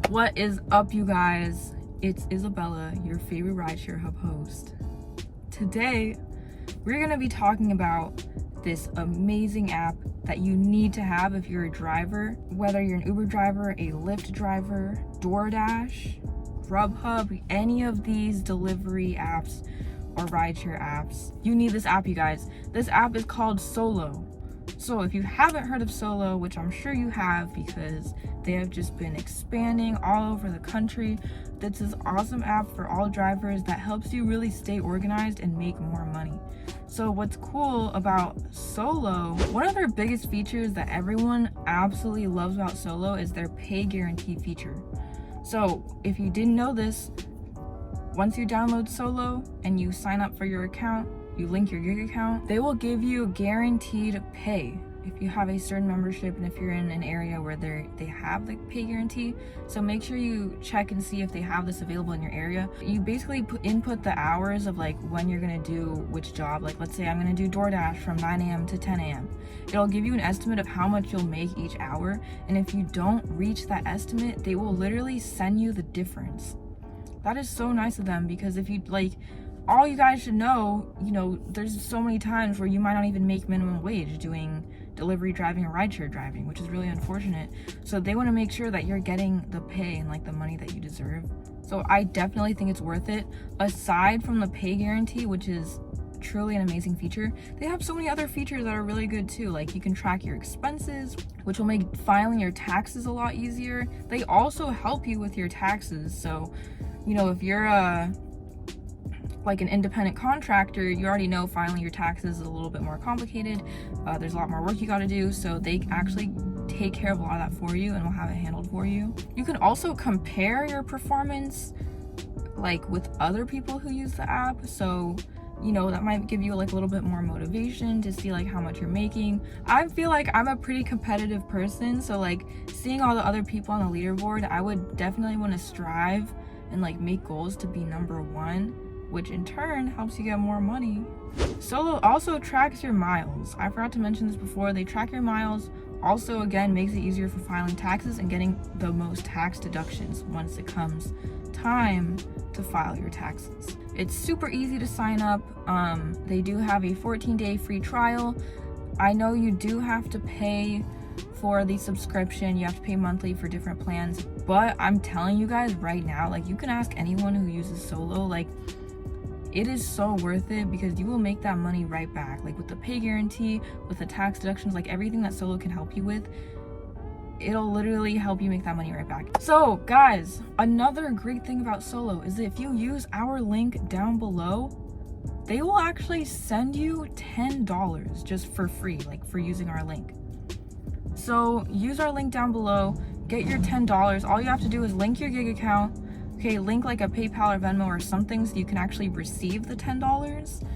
What is up, you guys? It's Isabella, your favorite Rideshare Hub host. Today, we're gonna be talking about this amazing app that you need to have if you're a driver, whether you're an Uber driver, a Lyft driver, DoorDash, Grubhub, any of these delivery apps or rideshare apps. You need this app, you guys. This app is called Solo. So if you haven't heard of Solo, which I'm sure you have because they have just been expanding all over the country, that's this awesome app for all drivers that helps you really stay organized and make more money. So what's cool about Solo, one of their biggest features that everyone absolutely loves about Solo is their pay guarantee feature. So if you didn't know this, once you download Solo and you sign up for your account, you link your gig account, they will give you guaranteed pay if you have a certain membership and if you're in an area where they have the pay guarantee. So make sure you check and see if they have this available in your area. You basically input the hours of like when you're gonna do which job. Like let's say I'm gonna do DoorDash from 9 a.m. to 10 a.m. It'll give you an estimate of how much you'll make each hour. And if you don't reach that estimate, they will literally send you the difference. That is so nice of them, because if you all you guys should know, there's so many times where you might not even make minimum wage doing delivery driving or rideshare driving, which is really unfortunate. So they want to make sure that you're getting the pay and the money that you deserve. So I definitely think it's worth it. Aside from the pay guarantee, which is truly an amazing feature, they have so many other features that are really good too. Like you can track your expenses, which will make filing your taxes a lot easier. They also help you with your taxes. So, if you're like an independent contractor, you already know filing your taxes is a little bit more complicated. There's a lot more work you got to do, so they actually take care of a lot of that for you and will have it handled for you. You can also compare your performance with other people who use the app, so that might give you a little bit more motivation to see how much you're making. I feel like I'm a pretty competitive person, so seeing all the other people on the leaderboard, I would definitely want to strive and make goals to be number one, which in turn helps you get more money. Solo also tracks your miles. I forgot to mention this before. They track your miles. Also, again, makes it easier for filing taxes and getting the most tax deductions once it comes time to file your taxes. It's super easy to sign up. They do have a 14-day free trial. I know you do have to pay for the subscription. You have to pay monthly for different plans, but I'm telling you guys right now, you can ask anyone who uses Solo, it is so worth it, because you will make that money right back. With the pay guarantee, with the tax deductions, everything that Solo can help you with, it'll literally help you make that money right back. So guys, another great thing about Solo is that if you use our link down below, they will actually send you $10 just for free, for using our link. So use our link down below, get your $10. All you have to do is link your gig account. Okay, link a PayPal or Venmo or something so you can actually receive the $10.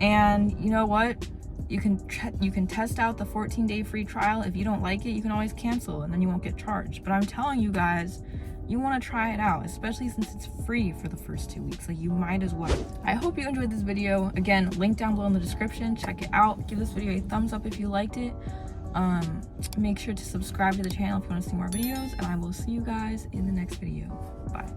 And you know what? You can test out the 14-day free trial. If you don't like it, you can always cancel and then you won't get charged. But I'm telling you guys, you want to try it out, especially since it's free for the first 2 weeks. You might as well. I hope you enjoyed this video. Again, link down below in the description. Check it out. Give this video a thumbs up if you liked it. Make sure to subscribe to the channel if you want to see more videos, and I will see you guys in the next video. Bye.